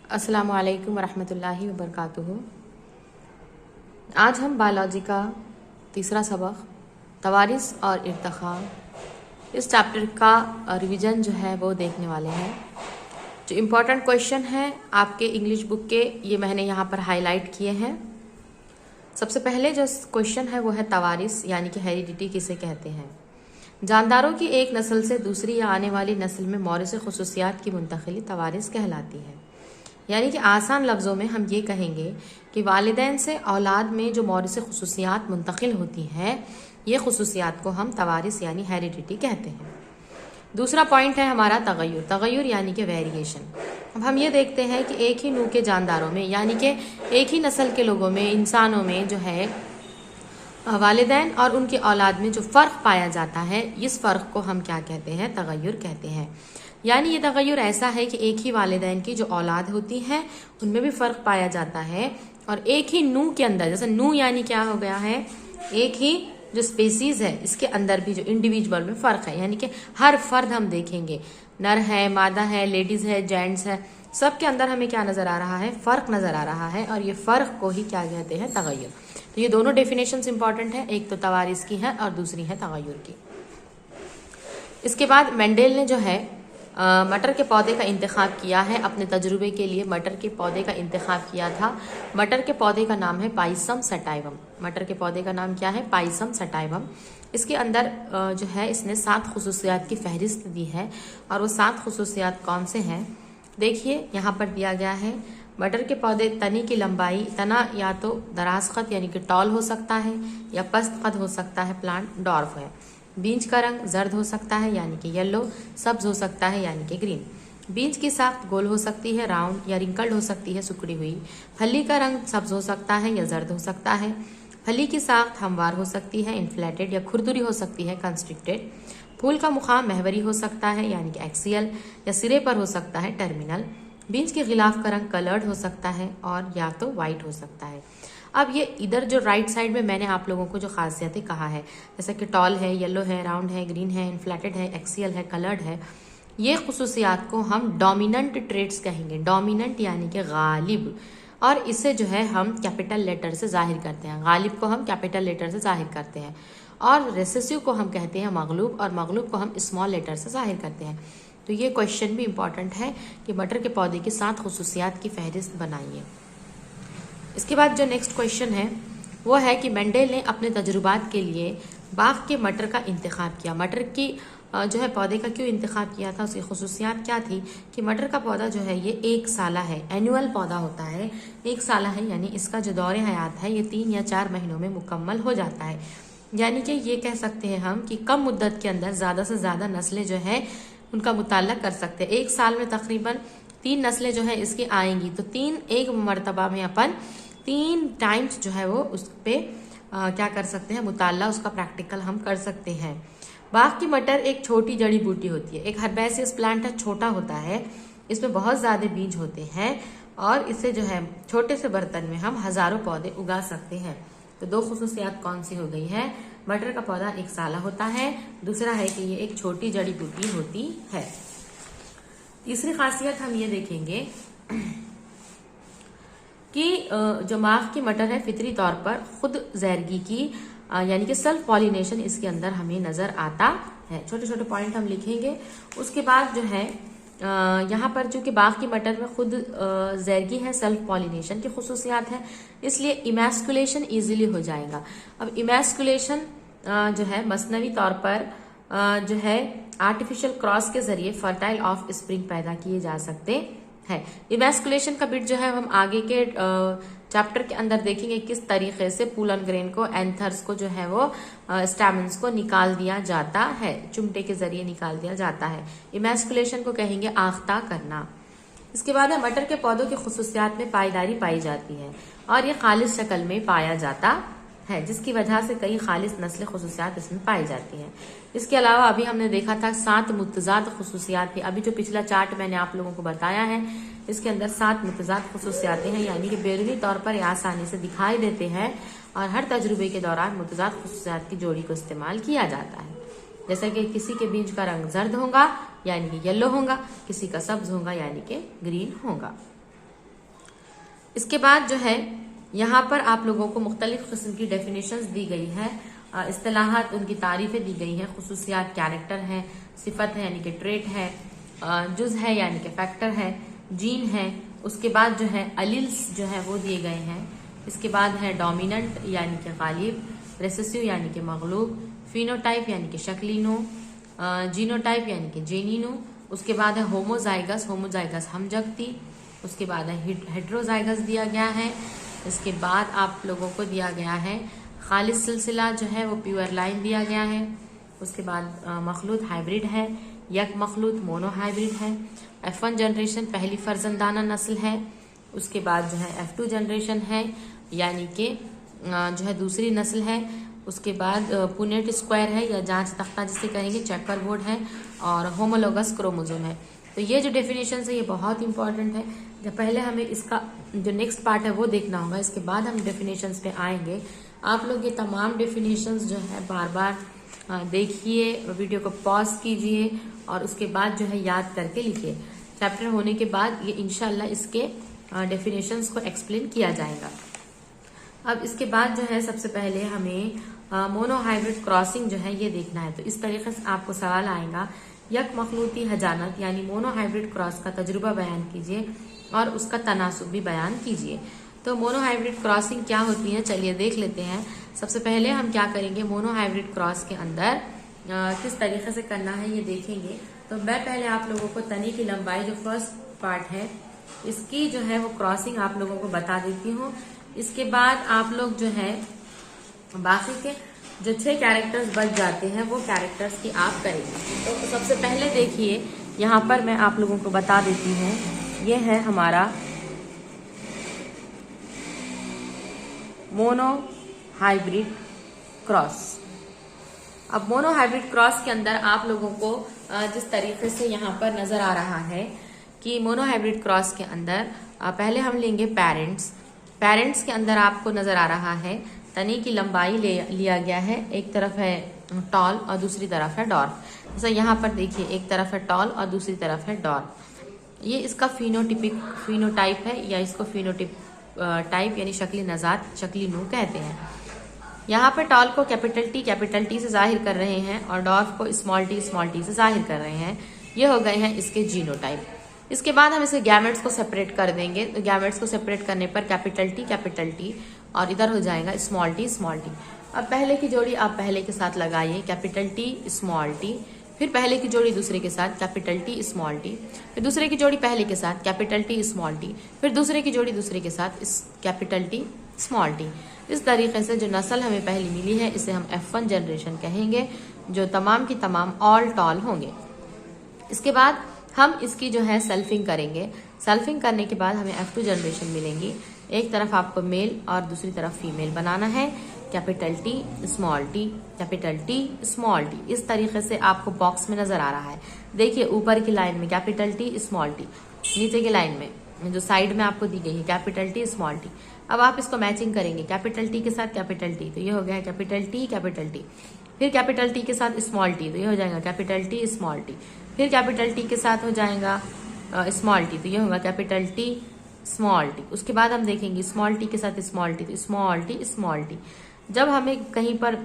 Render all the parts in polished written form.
अस्सलामु अलैकुम वरहमतुल्लाहि वबरकातुहू। आज हम बायोलॉजी का तीसरा सबक तवारिस और इर्तिखा इस चैप्टर का रिवीजन जो है वो देखने वाले हैं। जो इम्पोर्टेंट क्वेश्चन है आपके इंग्लिश बुक के ये मैंने यहाँ पर हाईलाइट किए हैं। सबसे पहले जो क्वेश्चन है वो है तवारिस यानी कि हेरिडिटी किसे कहते हैं। जानदारों की एक नस्ल से दूसरी या आने वाली नस्ल में मौरिस खसूसियात की मुंतकिली तवारिस कहलाती है। यानी कि आसान लफ्ज़ों में हम ये कहेंगे कि वालिदैन से औलाद में जो मौरिस खसूसियात मुंतकिल होती हैं ये खसूसियात को हम तवारिस यानी हेरिडिटी कहते हैं। दूसरा पॉइंट है हमारा तगय्युर। तगय्युर यानी कि वेरिएशन। अब हम ये देखते हैं कि एक ही नूह के जानदारों में यानी कि एक ही नस्ल के लोगों में, इंसानों में जो है वालिदैन और उनकी औलाद में जो फ़र्क पाया जाता है इस फ़र्क को हम क्या कहते हैं, तगय्युर कहते हैं। यानी ये तगय्युर ऐसा है कि एक ही वालिदैन की जो औलाद होती है उनमें भी फ़र्क पाया जाता है और एक ही नूह के अंदर, जैसे नूह यानी क्या हो गया है, एक ही जो स्पेसीज है इसके अंदर भी जो इंडिविजुअल में फ़र्क है। यानी कि हर फर्द हम देखेंगे, नर है, मादा है, लेडीज़ है, जेंट्स है, सब के अंदर हमें क्या नज़र आ रहा है, फ़र्क नज़र आ रहा है और ये फ़र्क को ही क्या कहते हैं, तगय्युर। तो ये दोनों डेफिनेशंस इंपॉर्टेंट है, एक तो तवारिस की है और दूसरी है तगय्युर की। इसके बाद मेंडेल ने जो है मटर के पौधे का इंतखाब किया है अपने तजुर्बे के लिए। मटर के पौधे का इंतखाब किया था। मटर के पौधे का नाम है पाइसम सटाइवम। मटर के पौधे का नाम क्या है, पाइसम सटाइवम। इसके अंदर जो है इसने 7 खुसूसियात की फहरिस्त दी है और वो 7 खुसूसियात कौन से हैं देखिए यहाँ पर दिया गया है। मटर के पौधे तने की लंबाई, तना या तो दराज कद यानी कि टॉल हो सकता है या पस्त कद हो सकता है, प्लांट डॉर्फ है। बीज का रंग जर्द हो सकता है यानी कि येलो, सब्ज हो सकता है यानी कि ग्रीन। बीज की साख्त गोल हो सकती है, राउंड या रिंकल्ड हो सकती है, सिकुड़ी हुई। फली का रंग सब्ज हो सकता है या जर्द हो सकता है। फली की साख्त हमवार हो सकती है, इन्फ्लेटेड या खुरदुरी हो सकती है, कंस्ट्रिक्टेड। फूल का मुकाम महवरी हो सकता है यानी कि एक्सियल या सिरे पर हो सकता है, टर्मिनल। बीज के खिलाफ का रंग कलर्ड हो सकता है और या तो वाइट हो सकता है। अब ये इधर जो राइट साइड में मैंने आप लोगों को जो खासियतें कहा है, जैसे कि टॉल है, येलो है, राउंड है, ग्रीन है, इन्फ्लेटेड है, एक्सियल है, कलर्ड है, ये खुसूसियात को हम डोमिनेंट ट्रेट्स कहेंगे। डोमिनेंट यानी कि गालिब, और इसे जो है हम कैपिटल लेटर से जाहिर करते हैं। गालिब को हम कैपिटल लेटर से जाहिर करते हैं और रेसेसिव को हम कहते हैं मगलूब, और मगलूब को हम स्मॉल लेटर से जाहिर करते हैं। तो ये क्वेश्चन भी इंपॉर्टेंट है कि मटर के पौधे की 7 खुसूसियात की फहरिस्त बनाइए। इसके बाद जो नेक्स्ट क्वेश्चन है वो है कि मेंडेल ने अपने तजुर्बात के लिए बाग के मटर का इंतखाब किया। मटर की जो है पौधे का क्यों इंतखाब किया था, उसकी खुसूसियात क्या थी कि मटर का पौधा जो है ये 1 साला है, एनुअल पौधा होता है, 1 साला है, यानी इसका जो दौरे हयात है ये 3 या 4 महीनों में मुकम्मल हो जाता है। यानी कि ये कह सकते हैं हम कि कम मुद्दत के अंदर ज़्यादा से ज़्यादा नस्लें जो है उनका मुताला कर सकते हैं। 1 साल में तकरीबन 3 नस्लें जो है इसकी आएंगी, तो 3 एक मरतबा में अपन 3 टाइम्स जो है वो उस पर क्या कर सकते हैं, मुताला, उसका प्रैक्टिकल हम कर सकते हैं। बाग की मटर एक छोटी जड़ी बूटी होती है, एक हर्बेसियस प्लांट है, छोटा होता है, इसमें बहुत ज़्यादा बीज होते हैं और इसे जो है छोटे से बर्तन में हम हज़ारों पौधे उगा सकते हैं। तो 2 खुसूसियात कौन सी हो गई है, मटर का पौधा 1 साला होता है, दूसरा है कि ये एक छोटी जड़ी बूटी होती है। तीसरी खासियत हम ये देखेंगे कि जो माख की मटर है फितरी तौर पर खुद जैरगी की यानी कि सेल्फ पॉलिनेशन इसके अंदर हमें नजर आता है। छोटे छोटे पॉइंट हम लिखेंगे। उसके बाद जो है यहाँ पर चूंकि बाग की मटर में खुद जैरगी है, सेल्फ पॉलिनेशन की खुसूसियात है, इसलिए इमैस्कुलेशन इजीली हो जाएगा। अब इमैस्कुलेशन जो है मसनवी तौर पर जो है आर्टिफिशियल क्रॉस के जरिए फर्टाइल ऑफ स्प्रिंग पैदा किए जा सकते है। इमैस्कुलेशन का बिट जो है हम आगे के चैप्टर के अंदर देखेंगे किस तरीके से पूलन ग्रेन को, एंथर्स को जो है वो स्टैमेंस को निकाल दिया जाता है, चुमटे के जरिए निकाल दिया जाता है। इमैस्कुलेशन को कहेंगे आख्ता करना। इसके बाद है मटर के पौधों की खुसूसियात में पायदारी पाई जाती है और ये खालिस शक्ल में पाया जाता है, जिसकी वजह से कई खालिस नस्ल खुसूसियात इसमें पाई जाती हैं। इसके अलावा अभी हमने देखा था 7 मुतज़ाद खुसूसियात थी। अभी जो पिछला चार्ट मैंने आप लोगों को बताया है इसके अंदर 7 मुतज़ाद खुसूसियातें हैं, यानी कि बैरूनी तौर पर ये आसानी से दिखाई देते हैं और हर तजुर्बे के दौरान मुतज़ाद खुसूसियात की जोड़ी को इस्तेमाल किया जाता है। जैसे कि किसी के बीज का रंग जर्द होगा यानी कि येलो होगा, किसी का सब्ज होगा यानी कि ग्रीन होगा। इसके बाद जो है यहाँ पर आप लोगों को मुख्तलिफ किस्म की डेफिनेशंस दी गई है, इस्तिलाहात उनकी तारीफें दी गई हैं, खुसूसियात कैरेक्टर है, सिफत है यानी कि ट्रेट है, जुज है यानी कि फैक्टर है, जीन है। उसके बाद जो है अलील्स जो है वो दिए गए हैं। इसके बाद है डोमिनेंट यानी कि गालिब, रेसेसिव यानी कि मगलूब, फिनोटाइप यानी कि शक्लिनो, जीनोटाइप यानी कि जेनिनो। उसके बाद है होमोजाइगस, होमोजाइगस हमजगती। उसके बाद है हेट्रोजाइगस दिया गया है। इसके बाद आप लोगों को दिया गया है खालिस सिलसिला जो है वो प्योर लाइन दिया गया है। उसके बाद मखलूत हाइब्रिड है, यक मखलूत मोनो हाइब्रिड है। F1 जनरेशन पहली फर्जंदाना नस्ल है। उसके बाद जो है F2 जनरेशन है यानी कि जो है दूसरी नस्ल है। उसके बाद पुनेट स्क्वायर है या जांच तख्ता जिसे कहेंगे, चेकर बोर्ड है और होमोलोगस क्रोमोसोम है। तो ये जो डेफिनेशन है ये बहुत इंपॉर्टेंट है। जब पहले हमें इसका जो नेक्स्ट पार्ट है वो देखना होगा, इसके बाद हम डेफिनेशंस पे आएंगे। आप लोग ये तमाम डेफिनेशंस जो है बार बार देखिए, वीडियो को पॉज कीजिए और उसके बाद जो है याद करके लिखिए। चैप्टर होने के बाद ये इंशाल्लाह इसके डेफिनेशंस को एक्सप्लेन किया जाएगा। अब इसके बाद जो है सबसे पहले हमें मोनो हाइब्रिड क्रॉसिंग जो है ये देखना है। तो इस तरीके से आपको सवाल आएगा, यक मखलूती हजानत यानी मोनो हाइब्रिड क्रॉस का तजुर्बा बयान कीजिए और उसका तनासुब भी बयान कीजिए। तो मोनो हाइब्रिड क्रॉसिंग क्या होती है, चलिए देख लेते हैं। सबसे पहले हम क्या करेंगे, मोनो हाइब्रिड क्रॉस के अंदर किस तरीके से करना है ये देखेंगे। तो मैं पहले आप लोगों को तनी की लंबाई जो फर्स्ट पार्ट है इसकी जो है वो क्रॉसिंग आप लोगों को बता देती हूँ। इसके बाद आप लोग जो है बाकी के जो 6 कैरेक्टर्स बच जाते हैं वो कैरेक्टर्स की आप करेंगे। तो सबसे पहले देखिए यहाँ पर मैं आप लोगों को बता देती हूँ, ये है हमारा मोनो हाइब्रिड क्रॉस। अब मोनो हाइब्रिड क्रॉस के अंदर आप लोगों को जिस तरीके से यहाँ पर नजर आ रहा है कि मोनो हाइब्रिड क्रॉस के अंदर पहले हम लेंगे पेरेंट्स। पेरेंट्स के अंदर आपको नजर आ रहा है तनी की लंबाई लिया गया है, एक तरफ है टॉल और दूसरी तरफ है डॉर्फ। जैसा यहाँ पर देखिए एक तरफ है टॉल और दूसरी तरफ है डॉर्फ। ये इसका फिनोटाइप है या इसको टाइप यानी शक्ली नजात, शक्ली नू कहते हैं। यहाँ पे टॉल को कैपिटल टी से जाहिर कर रहे हैं और डॉर्फ को स्मॉल टी से जाहिर कर रहे हैं। ये हो गए हैं इसके जीनोटाइप। इसके बाद हम इसे गैमेट्स को सेपरेट कर देंगे। तो गैमेट्स को सेपरेट करने पर कैपिटल टी और इधर हो जाएगा स्मॉल टी। अब पहले की जोड़ी आप पहले के साथ लगाइए, कैपिटल टी स्मॉल टी, फिर पहले की जोड़ी दूसरे के साथ कैपिटल टी स्मॉल टी, फिर दूसरे की जोड़ी पहले के साथ कैपिटल टी स्मॉल टी, फिर दूसरे की जोड़ी दूसरे के साथ कैपिटल टी स्मॉल टी। इस तरीके से जो नस्ल हमें पहली मिली है इसे हम F1 जनरेशन कहेंगे, जो तमाम की तमाम ऑल टॉल होंगे। इसके बाद हम इसकी जो है सेल्फिंग करेंगे। सेल्फिंग करने के बाद हमें F2 जनरेशन मिलेंगी। एक तरफ आपको मेल और दूसरी तरफ फीमेल बनाना है, capital T small T, capital T small T. इस तरीके से आपको बॉक्स में नजर आ रहा है। देखिए ऊपर की लाइन में कैपिटल टी स्मॉल टी, नीचे की लाइन में जो साइड में आपको दी गई है कैपिटल टी स्मॉल टी। अब आप इसको मैचिंग करेंगे कैपिटल टी के साथ कैपिटल टी, तो ये हो गया कैपिटल टी, फिर कैपिटल टी के साथ स्मॉल टी, तो ये हो जाएगा कैपिटल टी स्मॉल टी, फिर कैपिटल टी के साथ हो जाएगा स्मॉल टी, तो ये होगा कैपिटल टी स्मॉल टी। उसके बाद हम देखेंगे स्मॉल टी के साथ स्मॉल टी, तो स्मॉल टी। जब हमें कहीं पर,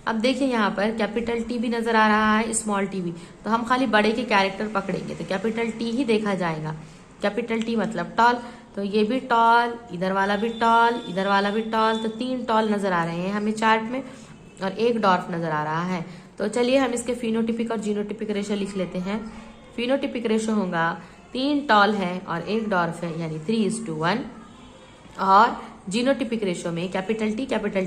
अब देखिए यहाँ पर कैपिटल टी भी नजर आ रहा है, स्मॉल टी भी, तो हम खाली बड़े के कैरेक्टर पकड़ेंगे तो कैपिटल टी ही देखा जाएगा। कैपिटल टी मतलब टॉल, तो ये भी टॉल, इधर वाला भी टॉल, इधर वाला भी टॉल, तो 3 टॉल नजर आ रहे हैं हमें चार्ट में और 1 डॉर्फ नजर आ रहा है। तो चलिए हम इसके फिनोटिपिक और जीनोटिपिक रेशो लिख लेते हैं। फिनोटिपिक रेशो होगा 3 टॉल है और 1 डॉर्फ है यानी 3:1, और जीनोटिपिक रेशो में कैपिटल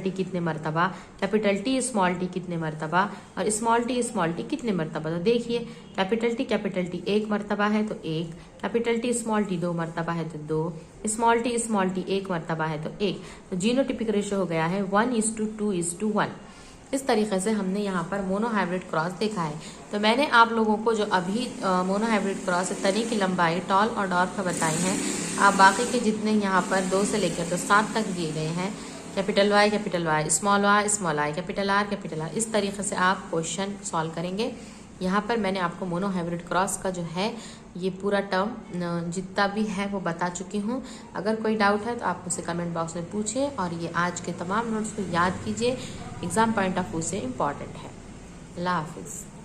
टी कितने मरतबा, कैपिटल टी स्मॉल टी कितने मरतबा और स्मॉल टी कितने मरतबा। तो देखिए कैपिटल टी 1 मरतबा है तो 1, कैपिटल टी स्मॉल टी 2 मरतबा है तो 2, स्मॉल टी 1 मरतबा है तो 1। तो जीनोटिपिक रेशो हो गया है 1:2:1। इस तरीके से हमने यहाँ पर मोनो हाइब्रिड क्रॉस देखा है। तो मैंने आप लोगों को जो अभी मोनो हाइब्रिड क्रॉस तनी की लंबाई टॉल और डॉर्फ बताई है, आप बाकी के जितने यहाँ पर 2 से लेकर तो 7 तक दिए गए हैं, capital Y, small I, capital R, इस तरीके से आप क्वेश्चन सॉल्व करेंगे। यहाँ पर मैंने आपको मोनो हाइब्रिड क्रॉस का जो है ये पूरा टर्म जितना भी है वो बता चुकी हूँ। अगर कोई डाउट है तो आप मुझसे कमेंट बॉक्स में पूछें, और ये आज के तमाम नोट्स को याद कीजिए, एग्ज़ाम पॉइंट ऑफ व्यू से इम्पॉर्टेंट है। अल्लाह हाफिज़।